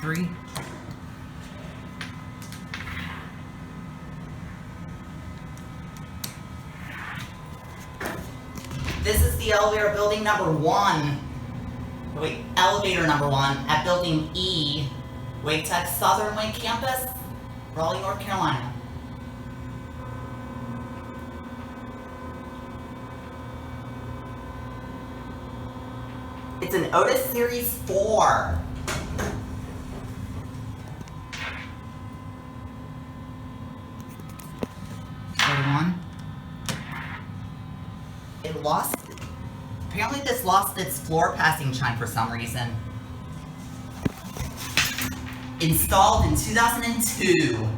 factory. This is the elevator building number 1. Wait, elevator number 1 at building E, Wake Tech Southern Wake Campus, Raleigh, North Carolina. It's an Otis Series 4. It lost, apparently this lost its floor passing chime for some reason. Installed in 2002.